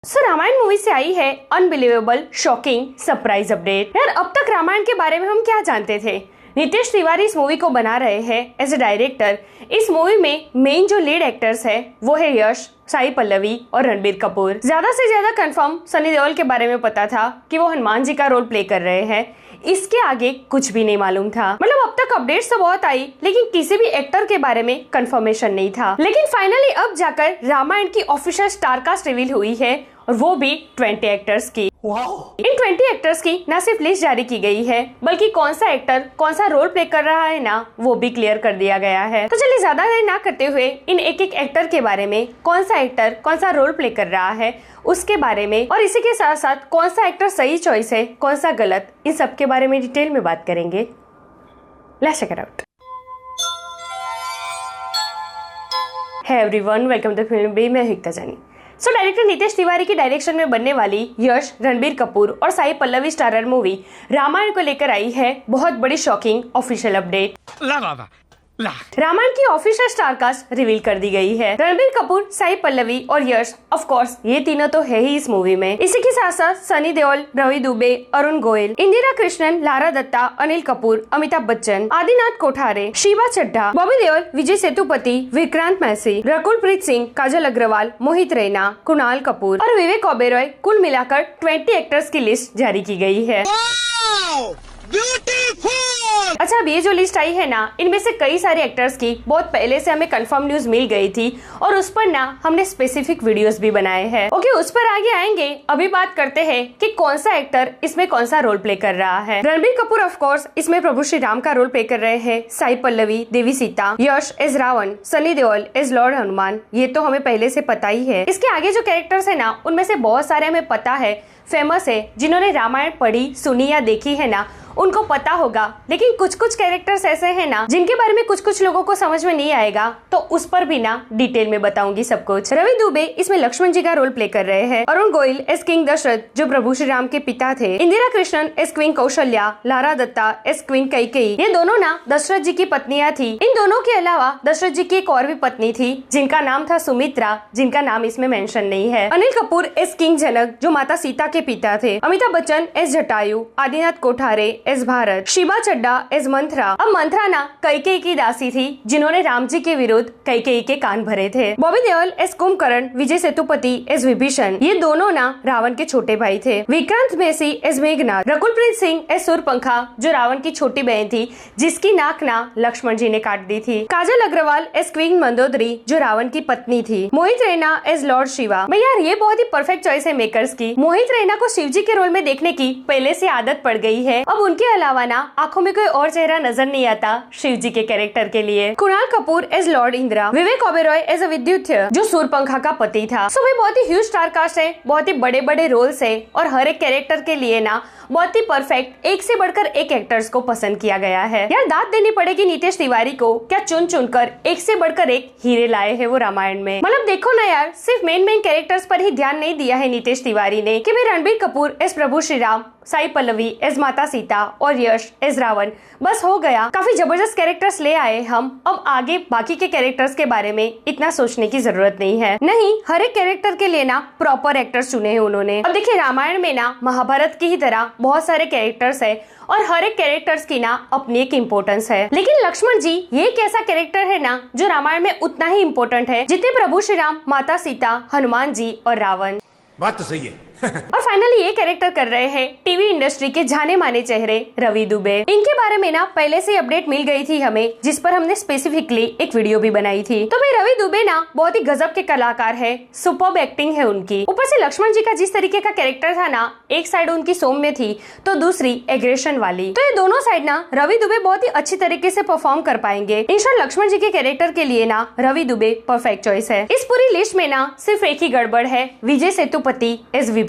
Ramayan movie से आई है unbelievable shocking surprise update. यार अब तक रामायण के बारे में हम क्या जानते थे? नितेश तिवारी इस मूवी को बना रहे हैं एज ए डायरेक्टर। इस मूवी में मेन जो लीड एक्टर्स है वो है यश, साई पल्लवी और रणबीर कपूर। ज्यादा से ज्यादा कंफर्म सनी देओल के बारे में पता था कि वो हनुमान जी का रोल प्ले कर रहे हैं। इसके आगे कुछ भी नहीं मालूम था। मतलब अब तक अपडेट्स तो बहुत आई लेकिन किसी भी एक्टर के बारे में कंफर्मेशन नहीं था। लेकिन फाइनली अब जाकर रामायण की ऑफिशियल स्टार कास्ट रिवील हुई है और वो भी 20 एक्टर्स की। इन 20 एक्टर्स की न सिर्फ लिस्ट जारी की गई है बल्कि कौन सा एक्टर कौन सा रोल प्ले कर रहा है ना वो भी क्लियर कर दिया गया है। तो चलिए ज्यादा देर ना करते हुए इन एक एक एक्टर के बारे में, कौन सा एक्टर कौन सा रोल प्ले कर रहा है उसके बारे में, और इसी के साथ साथ कौन सा एक्टर सही चॉइस है कौन सा गलत, इन सब के बारे में डिटेल में बात करेंगे। Let's check it out. Hey everyone, welcome to film B. मैं हिक्ता जानी। डायरेक्टर नितेश तिवारी की डायरेक्शन में बनने वाली यश, रणबीर कपूर और साई पल्लवी स्टारर मूवी रामायण को लेकर आई है बहुत बड़ी शॉकिंग ऑफिशियल अपडेट। रामायण की ऑफिशियल स्टार कास्ट रिवील कर दी गई है। रणबीर कपूर, साई पल्लवी और यश, ऑफ कोर्स ये तीनों तो है ही इस मूवी में। इसी के साथ साथ सनी देओल, रवि दुबे, अरुण गोयल, इंदिरा कृष्णन, लारा दत्ता, अनिल कपूर, अमिताभ बच्चन, आदिनाथ कोठारे, शिवा चड्ढा, बॉबी देओल, विजय सेतुपति, विक्रांत मैसी, रकुल प्रीत सिंह, काजल अग्रवाल, मोहित रैना, कुणाल कपूर और विवेक ओबेरॉय, कुल मिलाकर 20 एक्टर्स की लिस्ट जारी की गई है। अच्छा, अब ये जो लिस्ट आई है ना, इनमें से कई सारे एक्टर्स की बहुत पहले से हमें कंफर्म न्यूज मिल गई थी और उस पर ना हमने स्पेसिफिक वीडियोस भी बनाए हैं। ओके, उस पर आगे आएंगे। अभी बात करते हैं कि कौन सा एक्टर इसमें कौन सा रोल प्ले कर रहा है। रणबीर कपूर ऑफ कोर्स इसमें प्रभु श्री राम का रोल प्ले कर रहे हैं। Sai Pallavi Devi Sita, Yash as Ravan, Sunny Deol as lord Hanuman, ये तो हमें पहले से पता ही है। इसके आगे जो कैरेक्टर्स है ना, उनमें से बहुत सारे हमें पता है, फेमस है, जिन्होंने रामायण पढ़ी, सुनी या देखी है ना उनको पता होगा। लेकिन कुछ कुछ कैरेक्टर्स ऐसे हैं ना जिनके बारे में कुछ कुछ लोगों को समझ में नहीं आएगा, तो उस पर भी ना डिटेल में बताऊंगी सब कुछ। रवि दुबे इसमें लक्ष्मण जी का रोल प्ले कर रहे हैं। अरुण गोयल एज किंग दशरथ जो प्रभु श्री राम के पिता थे। Indira Krishnan as queen Kaushalya, Lara Dutta as queen Kaikeyi, ये दोनों ना दशरथ जी की पत्नियां थी। इन दोनों के अलावा दशरथ जी की एक और भी पत्नी थी जिनका नाम था सुमित्रा, जिनका नाम इसमें मेंशन नहीं है। अनिल कपूर एज किंग जनक जो माता सीता के पिता थे। Amitabh Bachchan as Jatayu, Adinath Kothare as Bharat, Shiva Chadha as Manthara. अब मंथरा ना कैकेयी की दासी थी जिन्होंने राम जी के विरुद्ध कैकेयी के कान भरे थे। बॉबी देओल एज कुंभकर्ण, विजय सेतुपति एज विभीषण, ये दोनों ना रावण के छोटे भाई थे। विक्रांत मैसी एज मेघनाथ, रकुल प्रीत सिंह एज सूर्पंखा जो रावण की छोटी बहन थी जिसकी नाक ना लक्ष्मण जी ने काट दी थी। काजल अग्रवाल एज क्वीन मंदोदरी जो रावण की पत्नी थी। Mohit Raina as Lord Shiva. भाई यार ये बहुत ही परफेक्ट चॉइस है मेकर्स की। मोहित रैना को शिव जी के रोल में देखने की पहले से आदत पड़ गई है। अब उनके अलावा ना आंखों में कोई और चेहरा नजर नहीं आता शिव जी के कैरेक्टर के लिए। Kunal Kapoor as Lord Indira, Vivek Oberoi as विद्युत जो सूर्पंखा का पति था। सो भाई बहुत ही ह्यूज स्टार कास्ट है, बहुत ही बड़े बड़े रोल्स है और हर एक कैरेक्टर के लिए ना बहुत ही परफेक्ट एक से बढ़कर एक एक्टर्स को पसंद किया गया है। यार दाद देनी पड़ेगी नितेश तिवारी को, क्या चुन चुनकर एक से बढ़कर एक हीरे लाए हैं वो रामायण में। मतलब देखो ना यार, सिर्फ मेन कैरेक्टर्स पर ही ध्यान नहीं दिया है नितेश तिवारी ने कि भाई रणबीर कपूर एज प्रभु श्री राम, साई पल्लवी एज माता सीता और यश एज रावण, बस हो गया। काफी जबरदस्त कैरेक्टर्स ले आए हम। अब आगे बाकी के कैरेक्टर्स के बारे में इतना सोचने की जरूरत नहीं है। नहीं, हर एक कैरेक्टर के लिए ना प्रॉपर एक्टर्स चुने हैं उन्होंने। अब देखिए रामायण में ना महाभारत की ही तरह बहुत सारे कैरेक्टर्स है और हर एक कैरेक्टर्स की ना अपनी एक इम्पोर्टेंस है। लेकिन लक्ष्मण जी ये एक ऐसा कैरेक्टर है ना जो रामायण में उतना ही इम्पोर्टेंट है जितने प्रभु श्री राम, माता सीता, हनुमान जी और रावण। बात तो सही है। और फाइनली ये कैरेक्टर कर रहे हैं टीवी इंडस्ट्री के जाने माने चेहरे रवि दुबे। इनके बारे में ना पहले से अपडेट मिल गई थी हमें, जिस पर हमने स्पेसिफिकली एक वीडियो भी बनाई थी। तो भाई रवि दुबे ना बहुत ही गजब के कलाकार है, सुपर्ब एक्टिंग है उनकी। ऊपर से लक्ष्मण जी का जिस तरीके का कैरेक्टर था ना, एक साइड उनकी सौम्य थी तो दूसरी एग्रेशन वाली, तो ये दोनों साइड ना रवि दुबे बहुत ही अच्छी तरीके से परफॉर्म कर पाएंगे। इंशाल्लाह लक्ष्मण जी के कैरेक्टर के लिए ना रवि दुबे परफेक्ट चॉइस है। इस पूरी लिस्ट में ना सिर्फ एक ही गड़बड़ है, विजय सेतुपति एज विभीषण।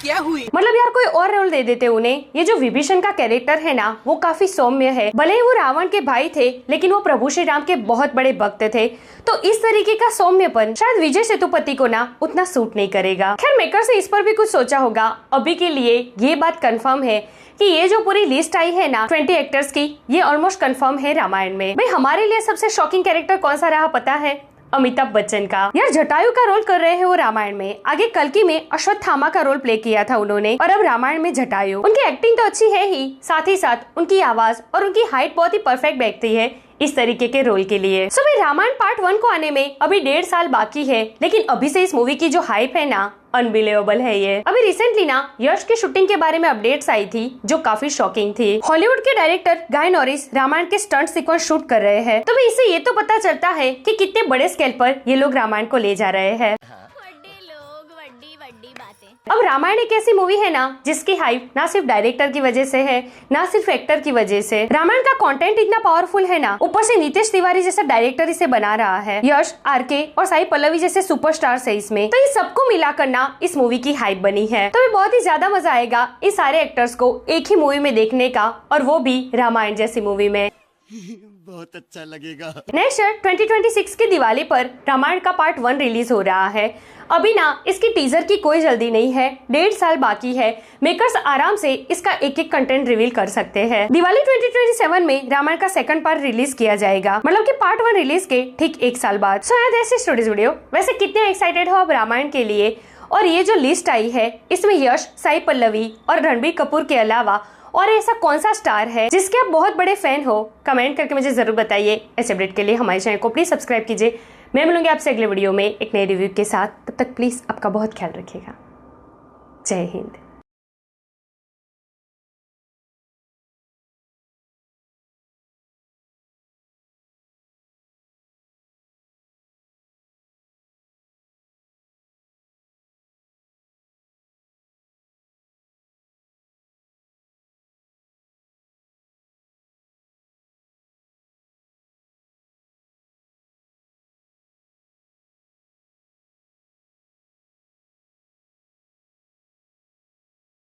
क्या हुई? मतलब यार कोई और रोल दे देते उन्हें। ये जो विभीषण का कैरेक्टर है ना वो काफी सौम्य है, भले ही वो रावण के भाई थे लेकिन वो प्रभु श्री राम के बहुत बड़े भक्त थे, तो इस तरीके का सौम्यपन शायद विजय सेतुपति को ना उतना सूट नहीं करेगा। खैर मेकर्स ने इस पर भी कुछ सोचा होगा। अभी के लिए ये बात कंफर्म है कि ये जो पूरी लिस्ट आई है ना 20 एक्टर्स की, ये ऑलमोस्ट कंफर्म है रामायण में। भाई हमारे लिए सबसे शॉकिंग कैरेक्टर कौन सा रहा पता है? अमिताभ बच्चन का। यार जटायु का रोल कर रहे हैं वो रामायण में, आगे कल्कि में अश्वत्थामा का रोल प्ले किया था उन्होंने, और अब रामायण में जटायु। उनकी एक्टिंग तो अच्छी है ही साथ उनकी आवाज और उनकी हाइट बहुत ही परफेक्ट बैठती है इस तरीके के रोल के लिए। सो भाई रामायण पार्ट 1 को आने में अभी 1.5 साल बाकी है, लेकिन अभी से इस मूवी की जो हाइप है ना, अनबिलीवेबल है ये। अभी रिसेंटली ना यश की शूटिंग के बारे में अपडेट्स आई थी जो काफी शॉकिंग थी। हॉलीवुड के डायरेक्टर गाय नॉरिस रामायण के स्टंट सीक्वेंस शूट कर रहे हैं, तो भाई इससे ये तो पता चलता है कि कितने बड़े स्केल पर ये लोग रामायण को ले जा रहे हैं। अब रामायण एक ऐसी मूवी है ना जिसकी हाइप ना सिर्फ डायरेक्टर की वजह से है, ना सिर्फ एक्टर की वजह से। रामायण का कंटेंट इतना पावरफुल है ना, ऊपर से नितेश तिवारी जैसा डायरेक्टर इसे बना रहा है, यश, आरके और साई पल्लवी जैसे सुपरस्टार्स है इसमें, तो ये सबको मिलाकर ना इस मूवी की हाइप बनी है। तो बहुत ही ज्यादा मजा आएगा इस सारे एक्टर्स को एक ही मूवी में देखने का, और वो भी रामायण जैसी मूवी में। बहुत अच्छा लगेगा। नेक्स्ट ईयर 2026 की दिवाली पर रामायण का पार्ट 1 रिलीज हो रहा है। अभी ना इसकी टीजर की कोई जल्दी नहीं है, 1.5 साल बाकी है। मेकर्स आराम से इसका एक एक कंटेंट रिवील कर सकते हैं। दिवाली 2027 में रामायण का सेकंड पार्ट रिलीज किया जाएगा, मतलब कि पार्ट 1 रिलीज के ठीक 1 साल बाद। सो ऐसे स्टोरीज वीडियो। वैसे कितने एक्साइटेड हो आप रामायण के लिए? और ये जो लिस्ट आई है इसमें यश, साई पल्लवी और रणबीर कपूर के अलावा और ऐसा कौन सा स्टार है जिसके आप बहुत बड़े फैन हो? कमेंट करके मुझे जरूर बताइए। ऐसे अपडेट के लिए हमारे चैनल को प्लीज सब्सक्राइब कीजिए। मैं मिलूंगी आपसे अगले वीडियो में एक नए रिव्यू के साथ। तब तक प्लीज आपका बहुत ख्याल रखिएगा। जय हिंद।